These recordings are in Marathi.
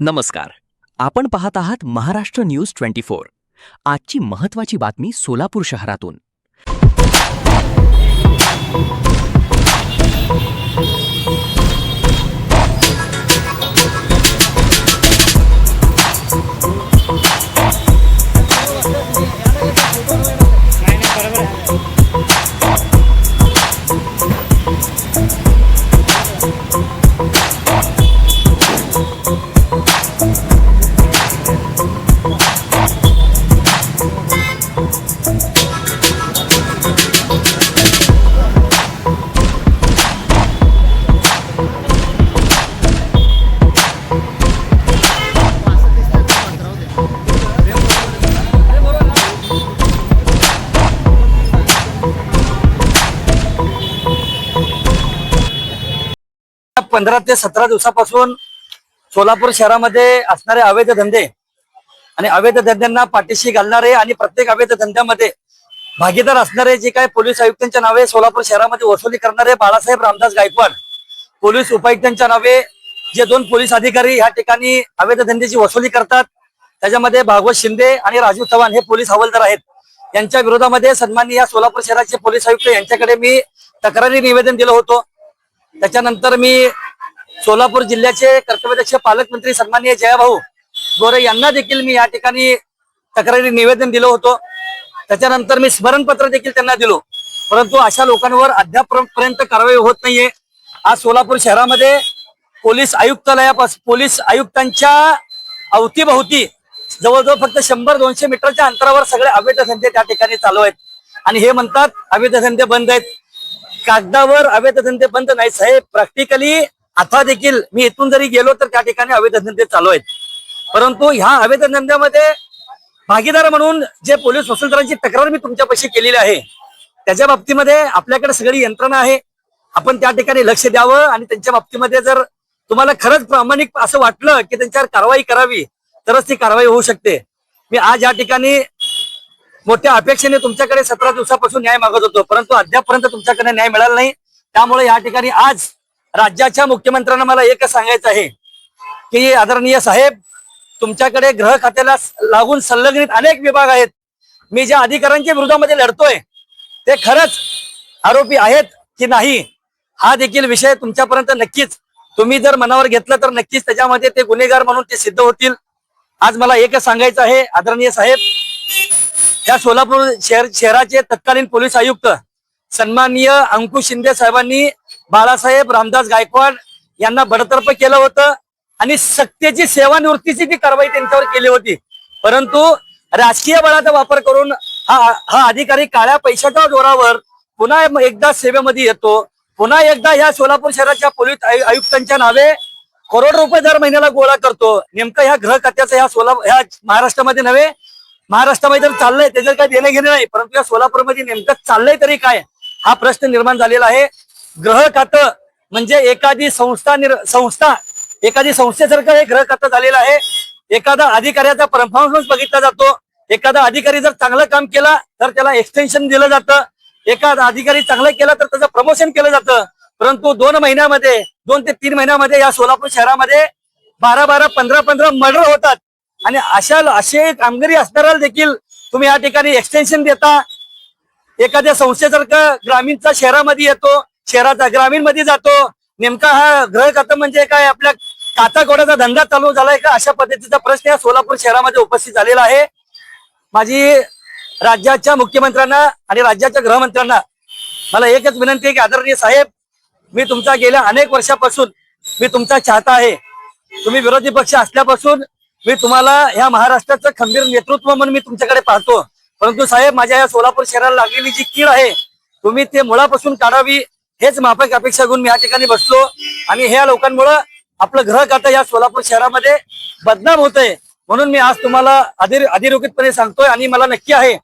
नमस्कार. आपण पाहत आहात महाराष्ट्र न्यूज 24. आजची महत्त्वाची बातमी सोलापूर शहरातून. पंधरा ते 17 दिवसापासून सोलापूर शहरामध्ये असणारे अवैध धंदे आणि अवैध धंद्यांना पाठीशी घालणारे आणि प्रत्येक अवैध धंद्यामध्ये भागीदार असणारे जे काही पोलीस आयुक्तांच्या नावे सोलापूर शहरामध्ये वसुली करणारे बाळासाहेब रामदास गायकवाड, पोलीस उपायुक्तांच्या नावे जे 2 पोलीस अधिकारी या ठिकाणी अवैध धंद्याची वसुली करतात, त्याच्यामध्ये भागवत शिंदे आणि राजू चव्हाण हे पोलीस हवालदार आहेत. यांच्या विरोधामध्ये सन्माननीय सोलापूर शहराचे पोलीस आयुक्त यांच्याकडे मी तक्रारी निवेदन दिलं होतं. त्याच्यानंतर मी सोलापूर जिल्ह्याचे कर्तव्यदक्ष पालकमंत्री सन्माननीय जयाभाऊ गोरे यांना देखील मी या ठिकाणी तक्रारी निवेदन दिलं होतं. त्याच्यानंतर मी स्मरणपत्र देखील त्यांना दिलो, परंतु अशा लोकांवर अद्यापपर्यंत कारवाई होत नाहीये. आज सोलापूर शहरामध्ये पोलीस आयुक्तालयापासून पोलीस आयुक्तांच्या अवतीभोवती जवळजवळ फक्त 100-200 मीटरच्या अंतरावर सगळे अवैध धंदे त्या ठिकाणी चालू आहेत आणि हे म्हणतात अवैध धंदे बंद आहेत. कागदावर अवैध धंदे बंद नाही साहेब, प्रॅक्टिकली आता देखील मी इथून जरी गेलो तर त्या ठिकाणी अवैध धंदे चालू आहेत. परंतु ह्या अवैध धंद्यामध्ये भागीदार म्हणून जे पोलीस वसुलदारांची तक्रार मी तुमच्यापाशी केलेली आहे, त्याच्या बाबतीमध्ये आपल्याकडे सगळी यंत्रणा आहे. आपण त्या ठिकाणी लक्ष द्यावं आणि त्यांच्या बाबतीमध्ये जर तुम्हाला खरंच प्रामाणिक असं वाटलं की त्यांच्यावर कारवाई करावी तरच ती कारवाई होऊ शकते. मी आज या ठिकाणी मोठ्या अपेक्षेने तुमच्याकडे 17 दिवसापासून न्याय मागत होतो, परंतु अद्यापपर्यंत तुमच्याकडे न्याय मिळाला नाही. त्यामुळे या ठिकाणी आज राज्याच्या मुख्यमंत्र्यांना मला एकच सांगायचं आहे की आदरणीय साहेब, तुमच्याकडे गृह खात्याला लागून संलग्नित अनेक विभाग आहेत. मी ज्या अधिकाऱ्यांच्या विरोधामध्ये लढतोय ते खरंच आरोपी आहेत की नाही हा देखील विषय तुमच्यापर्यंत नक्कीच तुम्ही जर मनावर घेतलं तर नक्कीच त्याच्यामध्ये ते गुन्हेगार म्हणून ते सिद्ध होतील. आज मला एकच सांगायचं आहे आदरणीय साहेब, या सोलापूर शहराचे तत्कालीन पोलीस आयुक्त सन्माननीय अंकुश शिंदे साहेबांनी बाळासाहेब रामदास गायकवाड यांना बडतर्फ केलं होतं आणि सक्तीची सेवानिवृत्तीची ती कारवाई त्यांच्यावर केली होती. परंतु राजकीय बळाचा वापर करून हा अधिकारी काळ्या पैशाच्या जोरावर पुन्हा एकदा सेवेमध्ये येतो. पुन्हा एकदा ह्या सोलापूर शहराच्या पोलीस आयुक्तांच्या नावे करोड रुपये दर महिन्याला गोळा करतो. नेमकं ह्या गृह खात्याचं ह्या महाराष्ट्रामध्ये नव्हे, महाराष्ट्रामध्ये जर चाललंय त्याचं काही देणं घेणं नाही, परंतु या सोलापूरमध्ये नेमकं चाललंय तरी काय हा प्रश्न निर्माण झालेला आहे. गृह खातं म्हणजे एखादी संस्थेसारखं हे गृह खातं झालेलं आहे. एखादा अधिकाऱ्याचा परफॉर्मन्स बघितला जातो. एखादा अधिकारी जर चांगलं काम केलं तर त्याला एक्सटेन्शन दिलं जातं. एखादा अधिकारी चांगलं केलं तर त्याचं प्रमोशन केलं जातं. परंतु 2 ते 3 महिन्यामध्ये या सोलापूर शहरामध्ये 12 15 मर्डर होतात आणि असे कामगिरी असणाऱ्याला देखील तुम्ही या ठिकाणी एक्सटेन्शन देता. एखाद्या संस्थेसारखं ग्रामीणचा शहरामध्ये येतो, शहराचा ग्रामीण मध्ये जातो. नेमका हा गृह खातं म्हणजे काय, आपल्या काचा कोड्याचा धंदा चालू झालाय का, अशा पद्धतीचा प्रश्न या सोलापूर शहरामध्ये उपस्थित झालेला आहे. माझी राज्याच्या मुख्यमंत्र्यांना आणि राज्याच्या गृहमंत्र्यांना मला एकच विनंती आहे की आदरणीय साहेब, मी तुमचा गेल्या अनेक वर्षापासून मी तुमचा चाहता आहे. तुम्ही विरोधी पक्ष असल्यापासून मी तुम्हाला ह्या महाराष्ट्राचं खंबीर नेतृत्व म्हणून मी तुमच्याकडे पाहतो. परंतु साहेब, माझ्या या सोलापूर शहराला लागलेली जी कीड आहे तुम्ही ते मुळापासून काढावी हेच माफक अपेक्षा घेऊन मी या ठिकाणी बसलो. आणि ह्या लोकांमुळं आपलं गृह खातं या सोलापूर शहरामध्ये बदनाम होतंय. म्हणून मी आज तुम्हाला अधिरोखितपणे सांगतोय आणि मला नक्की आहे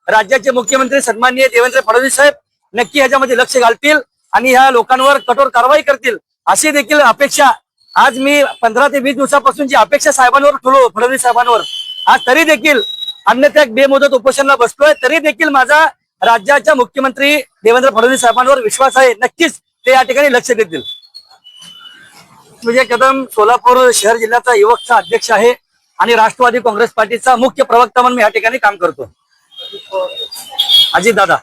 राज्याचे मुख्यमंत्री सन्माननीय देवेंद्र फडणवीस साहेब नक्की ह्याच्यामध्ये लक्ष घालतील आणि ह्या लोकांवर कठोर कारवाई करतील अशी देखील अपेक्षा आज मी 15 ते 20 दिवसापासून जी अपेक्षा साहेबांवर ठेवलो, फडणवीस साहेबांवर, आज तरी देखील अन्यथा बेमुदत उपोषणाला बसलोय, तरी देखील माझा राज्याच्या मुख्यमंत्री देवेंद्र फडणवीस साहेबांवर विश्वास आहे. नक्कीच ते या ठिकाणी लक्ष देतील. विजय कदम सोलापूर शहर जिल्ह्याचा युवकचा अध्यक्ष आहे आणि राष्ट्रवादी काँग्रेस पार्टीचा मुख्य प्रवक्ता म्हणून मी या ठिकाणी काम करतो. अजित दादा.